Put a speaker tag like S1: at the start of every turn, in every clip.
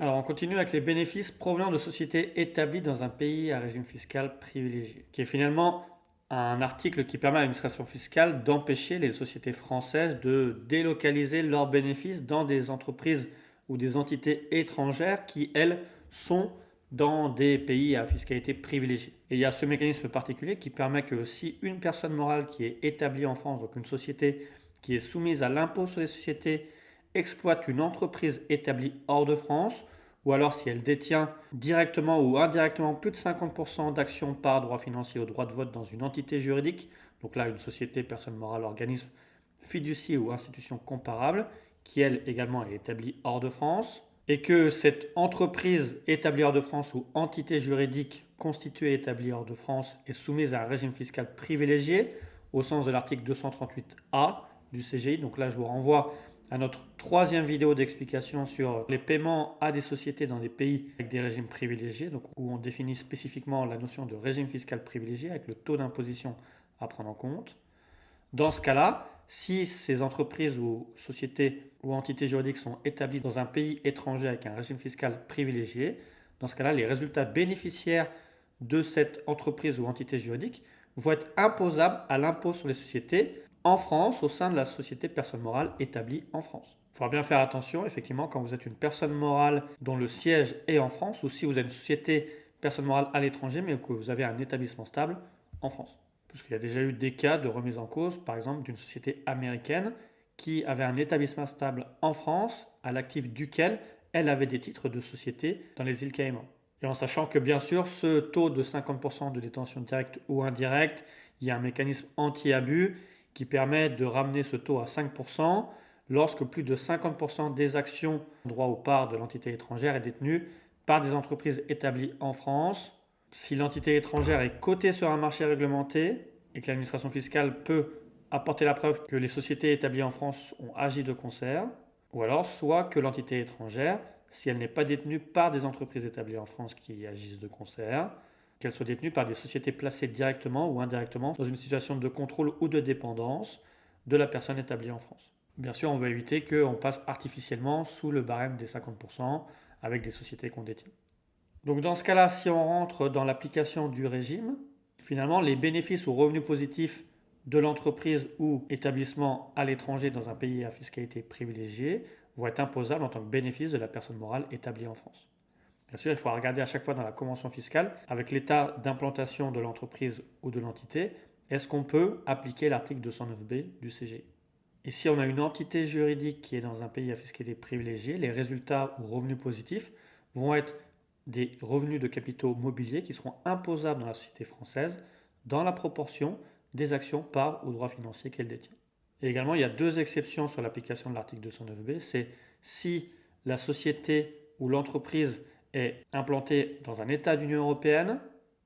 S1: Alors, on continue avec les bénéfices provenant de sociétés établies dans un pays à régime fiscal privilégié, qui est finalement un article qui permet à l'administration fiscale d'empêcher les sociétés françaises de délocaliser leurs bénéfices dans des entreprises ou des entités étrangères qui, elles, sont dans des pays à fiscalité privilégiée. Et il y a ce mécanisme particulier qui permet que si une personne morale qui est établie en France, donc une société qui est soumise à l'impôt sur les sociétés, exploite une entreprise établie hors de France, ou alors si elle détient directement ou indirectement plus de 50% d'actions par droit financier ou droit de vote dans une entité juridique, donc là une société, personne morale, organisme, fiducie ou institution comparable, qui elle également est établie hors de France, et que cette entreprise établie hors de France ou entité juridique constituée établie hors de France est soumise à un régime fiscal privilégié au sens de l'article 238A du CGI. Donc là, je vous renvoie à notre troisième vidéo d'explication sur les paiements à des sociétés dans des pays avec des régimes privilégiés, donc où on définit spécifiquement la notion de régime fiscal privilégié avec le taux d'imposition à prendre en compte. Dans ce cas-là, si ces entreprises ou sociétés ou entités juridiques sont établies dans un pays étranger avec un régime fiscal privilégié, dans ce cas-là, les résultats bénéficiaires de cette entreprise ou entité juridique vont être imposables à l'impôt sur les sociétés en France au sein de la société personne morale établie en France. Il faudra bien faire attention, effectivement, quand vous êtes une personne morale dont le siège est en France ou si vous êtes une société personne morale à l'étranger mais que vous avez un établissement stable en France. Parce qu'il y a déjà eu des cas de remise en cause, par exemple, d'une société américaine qui avait un établissement stable en France, à l'actif duquel elle avait des titres de société dans les îles Caïmans. Et en sachant que, bien sûr, ce taux de 50% de détention directe ou indirecte, il y a un mécanisme anti-abus qui permet de ramener ce taux à 5% lorsque plus de 50% des actions droit aux parts de l'entité étrangère est détenue par des entreprises établies en France. Si l'entité étrangère est cotée sur un marché réglementé et que l'administration fiscale peut apporter la preuve que les sociétés établies en France ont agi de concert, ou alors soit que l'entité étrangère, si elle n'est pas détenue par des entreprises établies en France qui agissent de concert, qu'elle soit détenue par des sociétés placées directement ou indirectement dans une situation de contrôle ou de dépendance de la personne établie en France. Bien sûr, on veut éviter qu'on passe artificiellement sous le barème des 50% avec des sociétés qu'on détient. Donc dans ce cas-là, si on rentre dans l'application du régime, finalement, les bénéfices ou revenus positifs de l'entreprise ou établissement à l'étranger dans un pays à fiscalité privilégiée vont être imposables en tant que bénéfice de la personne morale établie en France. Bien sûr, il faut regarder à chaque fois dans la convention fiscale, avec l'état d'implantation de l'entreprise ou de l'entité, est-ce qu'on peut appliquer l'article 209B du CGI. Et si on a une entité juridique qui est dans un pays à fiscalité privilégiée, les résultats ou revenus positifs vont être des revenus de capitaux mobiliers qui seront imposables dans la société française dans la proportion des actions par ou droit financier qu'elle détient. Et également, il y a deux exceptions sur l'application de l'article 209B. C'est si la société ou l'entreprise est implantée dans un État d'Union européenne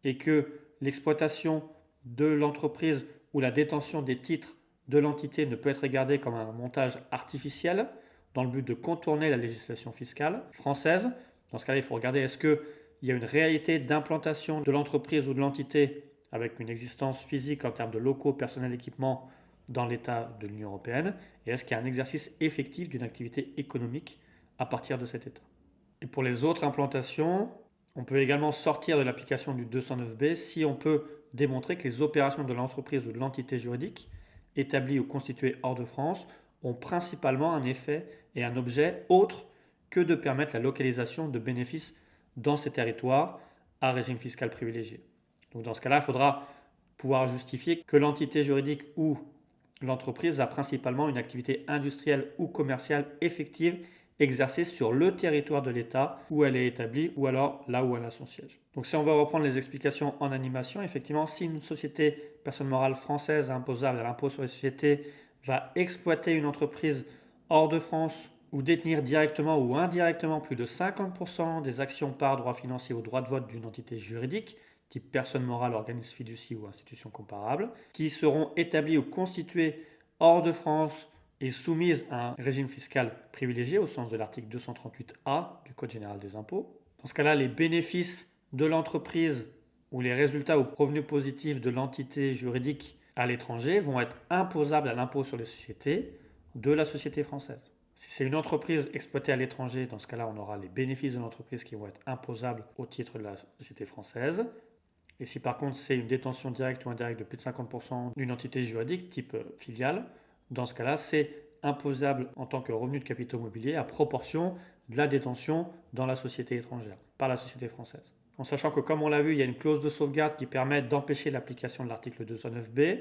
S1: et que l'exploitation de l'entreprise ou la détention des titres de l'entité ne peut être regardée comme un montage artificiel dans le but de contourner la législation fiscale française. Dans ce cas-là, il faut regarder est-ce qu'il y a une réalité d'implantation de l'entreprise ou de l'entité avec une existence physique en termes de locaux, personnel, équipement dans l'État de l'Union européenne, et est-ce qu'il y a un exercice effectif d'une activité économique à partir de cet État. Et pour les autres implantations, on peut également sortir de l'application du 209B si on peut démontrer que les opérations de l'entreprise ou de l'entité juridique établie ou constituée hors de France ont principalement un effet et un objet autre que de permettre la localisation de bénéfices dans ces territoires à régime fiscal privilégié. Donc dans ce cas-là, il faudra pouvoir justifier que l'entité juridique ou l'entreprise a principalement une activité industrielle ou commerciale effective exercée sur le territoire de l'État où elle est établie ou alors là où elle a son siège. Donc si on veut reprendre les explications en animation, effectivement, si une société personne morale française imposable à l'impôt sur les sociétés va exploiter une entreprise hors de France ou détenir directement ou indirectement plus de 50% des actions par droit financier ou droit de vote d'une entité juridique, type personne morale, organisme fiducie ou institution comparable, qui seront établies ou constituées hors de France et soumises à un régime fiscal privilégié au sens de l'article 238A du Code général des impôts. Dans ce cas-là, les bénéfices de l'entreprise ou les résultats ou revenus positifs de l'entité juridique à l'étranger vont être imposables à l'impôt sur les sociétés de la société française. Si c'est une entreprise exploitée à l'étranger, dans ce cas-là, on aura les bénéfices de l'entreprise qui vont être imposables au titre de la société française. Et si par contre c'est une détention directe ou indirecte de plus de 50% d'une entité juridique type filiale, dans ce cas-là, c'est imposable en tant que revenu de capitaux mobiliers à proportion de la détention dans la société étrangère, par la société française. En sachant que, comme on l'a vu, il y a une clause de sauvegarde qui permet d'empêcher l'application de l'article 209b,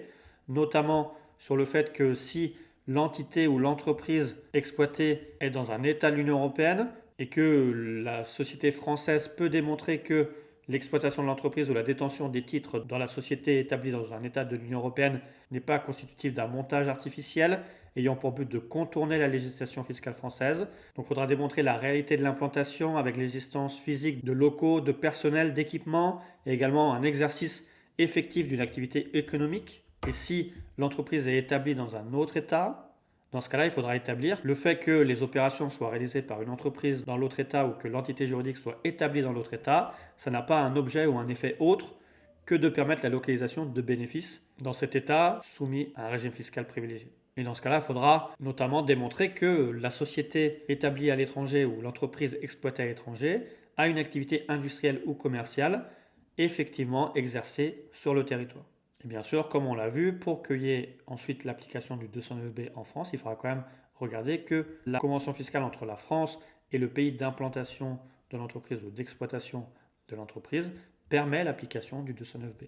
S1: notamment sur le fait que si l'entité ou l'entreprise exploitée est dans un État de l'Union européenne et que la société française peut démontrer que l'exploitation de l'entreprise ou la détention des titres dans la société établie dans un État de l'Union européenne n'est pas constitutive d'un montage artificiel ayant pour but de contourner la législation fiscale française. Donc il faudra démontrer la réalité de l'implantation avec l'existence physique de locaux, de personnel, d'équipements et également un exercice effectif d'une activité économique. Et si l'entreprise est établie dans un autre État, dans ce cas-là, il faudra établir le fait que les opérations soient réalisées par une entreprise dans l'autre État ou que l'entité juridique soit établie dans l'autre État. Ça n'a pas un objet ou un effet autre que de permettre la localisation de bénéfices dans cet État soumis à un régime fiscal privilégié. Et dans ce cas-là, il faudra notamment démontrer que la société établie à l'étranger ou l'entreprise exploitée à l'étranger a une activité industrielle ou commerciale effectivement exercée sur le territoire. Et bien sûr, comme on l'a vu, pour qu'il y ait ensuite l'application du 209b en France, il faudra quand même regarder que la convention fiscale entre la France et le pays d'implantation de l'entreprise ou d'exploitation de l'entreprise permet l'application du 209b.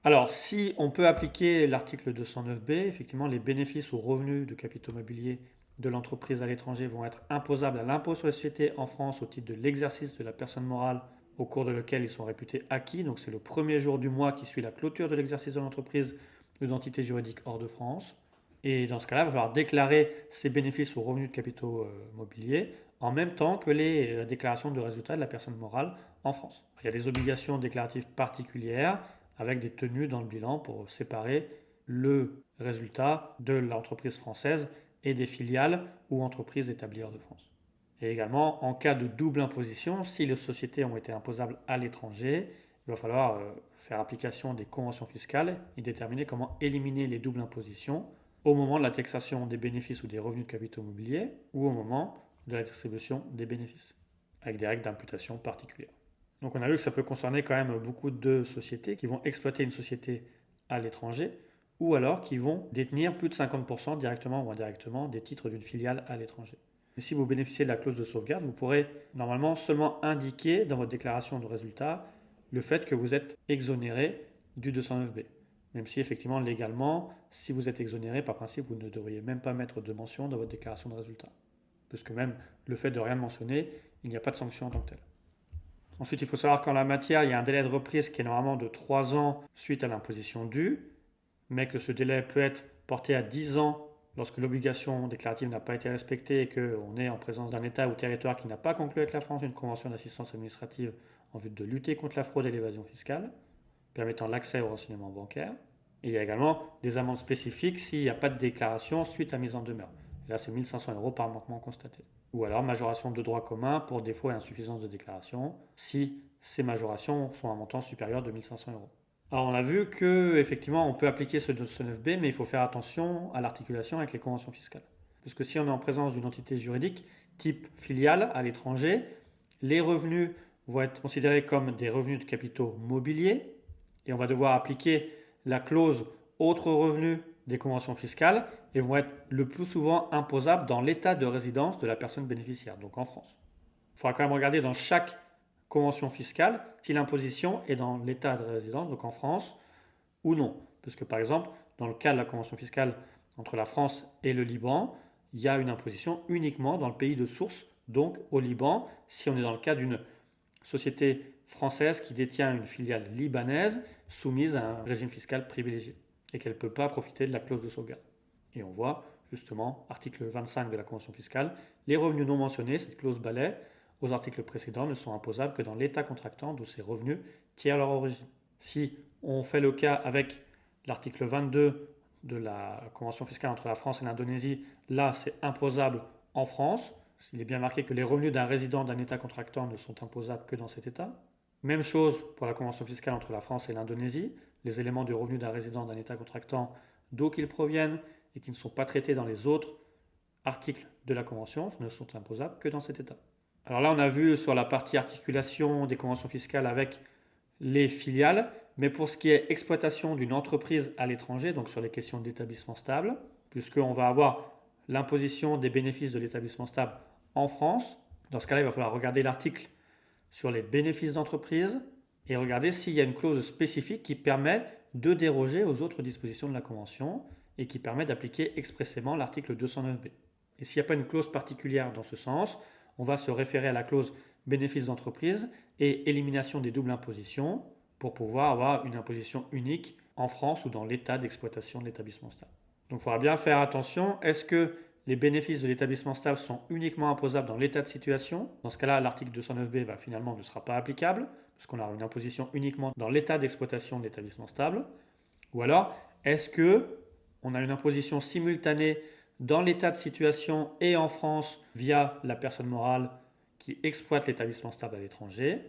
S1: Alors, si on peut appliquer l'article 209b, effectivement, les bénéfices ou revenus de capitaux mobiliers de l'entreprise à l'étranger vont être imposables à l'impôt sur les sociétés en France au titre de l'exercice de la personne morale au cours de lequel ils sont réputés acquis. Donc c'est le premier jour du mois qui suit la clôture de l'exercice de l'entreprise ou d'entité juridique hors de France. Et dans ce cas-là, il va falloir déclarer ces bénéfices ou revenus de capitaux mobiliers en même temps que les déclarations de résultats de la personne morale en France. Il y a des obligations déclaratives particulières avec des tenues dans le bilan pour séparer le résultat de l'entreprise française et des filiales ou entreprises établies hors de France. Et également, en cas de double imposition, si les sociétés ont été imposables à l'étranger, il va falloir faire application des conventions fiscales et déterminer comment éliminer les doubles impositions au moment de la taxation des bénéfices ou des revenus de capitaux mobiliers ou au moment de la distribution des bénéfices, avec des règles d'imputation particulières. Donc on a vu que ça peut concerner quand même beaucoup de sociétés qui vont exploiter une société à l'étranger ou alors qui vont détenir plus de 50% directement ou indirectement des titres d'une filiale à l'étranger. Et si vous bénéficiez de la clause de sauvegarde, vous pourrez normalement seulement indiquer dans votre déclaration de résultat le fait que vous êtes exonéré du 209b. Même si effectivement légalement, si vous êtes exonéré, par principe, vous ne devriez même pas mettre de mention dans votre déclaration de résultat. Parce que même le fait de rien mentionner, il n'y a pas de sanction en tant que telle. Ensuite, il faut savoir qu'en la matière, il y a un délai de reprise qui est normalement de 3 ans suite à l'imposition due, mais que ce délai peut être porté à 10 ans lorsque l'obligation déclarative n'a pas été respectée et qu'on est en présence d'un État ou territoire qui n'a pas conclu avec la France une convention d'assistance administrative en vue de lutter contre la fraude et l'évasion fiscale, permettant l'accès aux renseignements bancaires. Et il y a également des amendes spécifiques s'il n'y a pas de déclaration suite à mise en demeure. Et là, c'est 1 500 € par manquement constaté. Ou alors majoration de droit commun pour défaut et insuffisance de déclaration, si ces majorations sont à un montant supérieur de 1 500 €. Alors on a vu qu'effectivement on peut appliquer ce 209b, mais il faut faire attention à l'articulation avec les conventions fiscales. Parce que si on est en présence d'une entité juridique type filiale à l'étranger, les revenus vont être considérés comme des revenus de capitaux mobiliers et on va devoir appliquer la clause autres revenus des conventions fiscales et vont être le plus souvent imposables dans l'état de résidence de la personne bénéficiaire, donc en France. Il faudra quand même regarder dans chaque convention fiscale si l'imposition est dans l'état de résidence, donc en France, ou non. Parce que par exemple, dans le cas de la convention fiscale entre la France et le Liban, il y a une imposition uniquement dans le pays de source, donc au Liban, si on est dans le cas d'une société française qui détient une filiale libanaise soumise à un régime fiscal privilégié et qu'elle ne peut pas profiter de la clause de sauvegarde. Et on voit justement, article 25 de la convention fiscale, les revenus non mentionnés, cette clause balaie, aux articles précédents ne sont imposables que dans l'État contractant d'où ces revenus tirent leur origine. Si on fait le cas avec l'article 22 de la convention fiscale entre la France et l'Indonésie, là c'est imposable en France. Il est bien marqué que les revenus d'un résident d'un État contractant ne sont imposables que dans cet État. Même chose pour la convention fiscale entre la France et l'Indonésie. Les éléments du revenu d'un résident d'un État contractant, d'où qu'ils proviennent et qui ne sont pas traités dans les autres articles de la Convention ne sont imposables que dans cet État. Alors là, on a vu sur la partie articulation des conventions fiscales avec les filiales, mais pour ce qui est exploitation d'une entreprise à l'étranger, donc sur les questions d'établissement stable, puisqu'on va avoir l'imposition des bénéfices de l'établissement stable en France, dans ce cas-là, il va falloir regarder l'article sur les bénéfices d'entreprise et regarder s'il y a une clause spécifique qui permet de déroger aux autres dispositions de la Convention et qui permet d'appliquer expressément l'article 209b. Et s'il n'y a pas une clause particulière dans ce sens, on va se référer à la clause bénéfices d'entreprise et élimination des doubles impositions pour pouvoir avoir une imposition unique en France ou dans l'état d'exploitation de l'établissement stable. Donc il faudra bien faire attention, est-ce que les bénéfices de l'établissement stable sont uniquement imposables dans l'état de situation? Dans ce cas-là, l'article 209b finalement ne sera pas applicable, parce qu'on aura une imposition uniquement dans l'état d'exploitation de l'établissement stable. Ou alors, est-ce qu'on a une imposition simultanée dans l'état de situation et en France via la personne morale qui exploite l'établissement stable à l'étranger?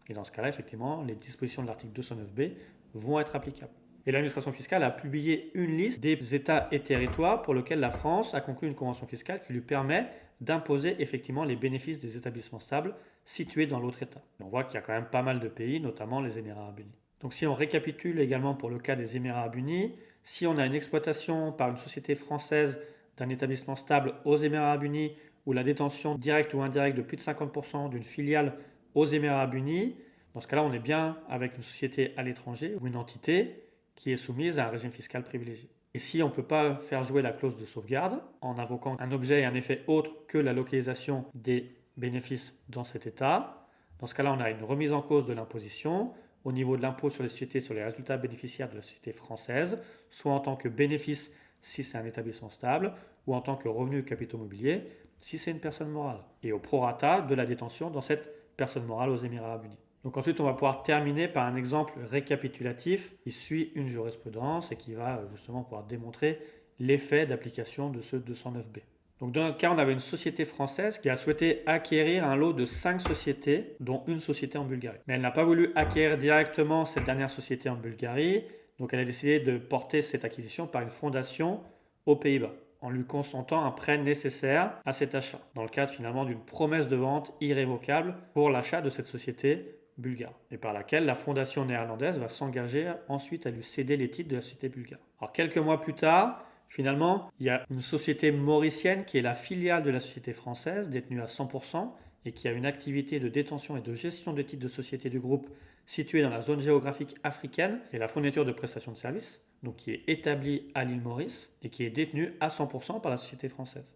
S1: Et dans ce cas-là, effectivement, les dispositions de l'article 209b vont être applicables. Et l'administration fiscale a publié une liste des États et territoires pour lesquels la France a conclu une convention fiscale qui lui permet d'imposer effectivement les bénéfices des établissements stables situés dans l'autre État. Et on voit qu'il y a quand même pas mal de pays, notamment les Émirats arabes unis. Donc si on récapitule également pour le cas des Émirats arabes unis, si on a une exploitation par une société française d'un établissement stable aux Émirats arabes unis ou la détention directe ou indirecte de plus de 50% d'une filiale aux Émirats arabes unis, dans ce cas-là, on est bien avec une société à l'étranger ou une entité qui est soumise à un régime fiscal privilégié. Et si on ne peut pas faire jouer la clause de sauvegarde en invoquant un objet et un effet autre que la localisation des bénéfices dans cet État, dans ce cas-là, on a une remise en cause de l'imposition au niveau de l'impôt sur les sociétés sur les résultats bénéficiaires de la société française, soit en tant que bénéfice si c'est un établissement stable, ou en tant que revenu capitaux mobiliers si c'est une personne morale, et au prorata de la détention dans cette personne morale aux Émirats arabes unis. Donc ensuite, on va pouvoir terminer par un exemple récapitulatif qui suit une jurisprudence et qui va justement pouvoir démontrer l'effet d'application de ce 209b. Donc dans notre cas, on avait une société française qui a souhaité acquérir un lot de 5 sociétés, dont une société en Bulgarie. Mais elle n'a pas voulu acquérir directement cette dernière société en Bulgarie, donc elle a décidé de porter cette acquisition par une fondation aux Pays-Bas, en lui consentant un prêt nécessaire à cet achat, dans le cadre finalement d'une promesse de vente irrévocable pour l'achat de cette société bulgare, et par laquelle la fondation néerlandaise va s'engager ensuite à lui céder les titres de la société bulgare. Alors quelques mois plus tard, finalement, il y a une société mauricienne qui est la filiale de la société française, détenue à 100%, et qui a une activité de détention et de gestion de titres de société du groupe située dans la zone géographique africaine et la fourniture de prestations de services, donc qui est établie à l'île Maurice et qui est détenue à 100% par la société française,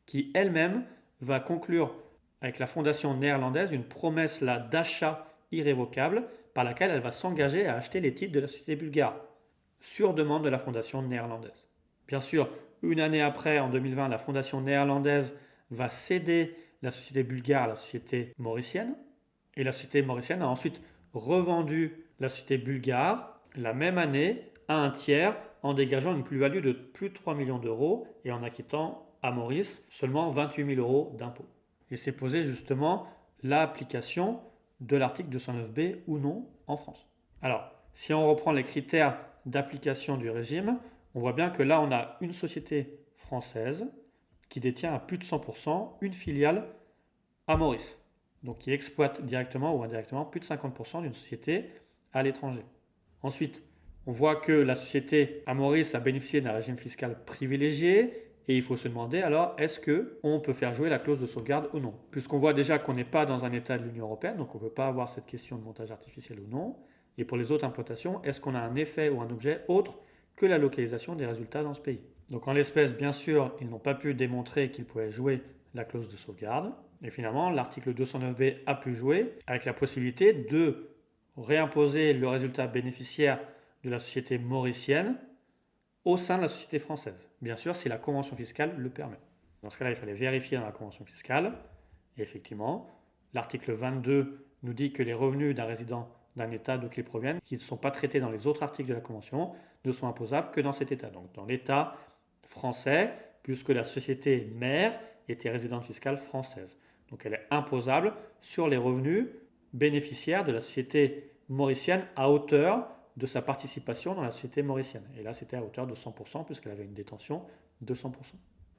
S1: qui elle-même va conclure avec la fondation néerlandaise une promesse là d'achat irrévocable par laquelle elle va s'engager à acheter les titres de la société bulgare sur demande de la fondation néerlandaise. Bien sûr, une année après, en 2020, la fondation néerlandaise va céder la société bulgare à la société mauricienne et la société mauricienne a ensuite revendu la société bulgare la même année à un tiers en dégageant une plus-value de plus de 3 millions d'euros et en acquittant à Maurice seulement 28 000 euros d'impôts. Et c'est posé justement l'application de l'article 209b ou non en France. Alors, si on reprend les critères d'application du régime, on voit bien que là, on a une société française qui détient à plus de 100% une filiale à Maurice, donc qui exploite directement ou indirectement plus de 50% d'une société à l'étranger. Ensuite, on voit que la société à Maurice a bénéficié d'un régime fiscal privilégié et il faut se demander alors est-ce qu'on peut faire jouer la clause de sauvegarde ou non, puisqu'on voit déjà qu'on n'est pas dans un état de l'Union européenne, donc on ne peut pas avoir cette question de montage artificiel ou non. Et pour les autres implantations, est-ce qu'on a un effet ou un objet autre que la localisation des résultats dans ce pays? Donc en l'espèce, bien sûr, ils n'ont pas pu démontrer qu'ils pouvaient jouer la clause de sauvegarde. Et finalement, l'article 209b a pu jouer avec la possibilité de réimposer le résultat bénéficiaire de la société mauricienne au sein de la société française. Bien sûr, si la convention fiscale le permet. Dans ce cas-là, il fallait vérifier dans la convention fiscale. Et effectivement, l'article 22 nous dit que les revenus d'un résident d'un État d'où qu'ils proviennent, qui ne sont pas traités dans les autres articles de la Convention, ne sont imposables que dans cet État, donc dans l'État français, puisque la société mère était résidente fiscale française. Donc elle est imposable sur les revenus bénéficiaires de la société mauricienne à hauteur de sa participation dans la société mauricienne. Et là, c'était à hauteur de 100%, puisqu'elle avait une détention de 100%.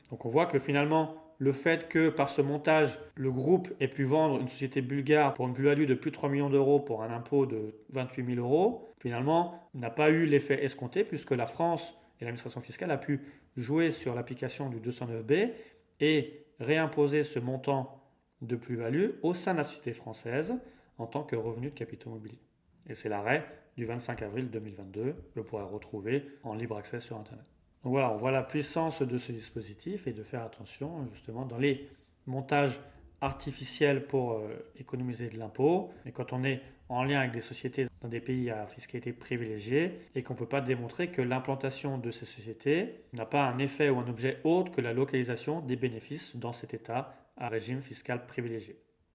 S1: Donc on voit que finalement, le fait que par ce montage, le groupe ait pu vendre une société bulgare pour une plus-value de plus de 3 millions d'euros pour un impôt de 28 000 euros, finalement, n'a pas eu l'effet escompté puisque la France et l'administration fiscale a pu jouer sur l'application du 209B et réimposer ce montant de plus-value au sein de la société française en tant que revenu de capitaux mobiliers. Et c'est l'arrêt du 25 avril 2022 que vous pourrez retrouver en libre accès sur Internet. Donc voilà, on voit la puissance de ce dispositif et de faire attention justement dans les montages artificiels pour économiser de l'impôt. Et quand on est en lien avec des sociétés dans des pays à fiscalité privilégiée et qu'on ne peut pas démontrer que l'implantation de ces sociétés n'a pas un effet ou un objet autre que la localisation des bénéfices dans cet État à régime fiscal privilégié.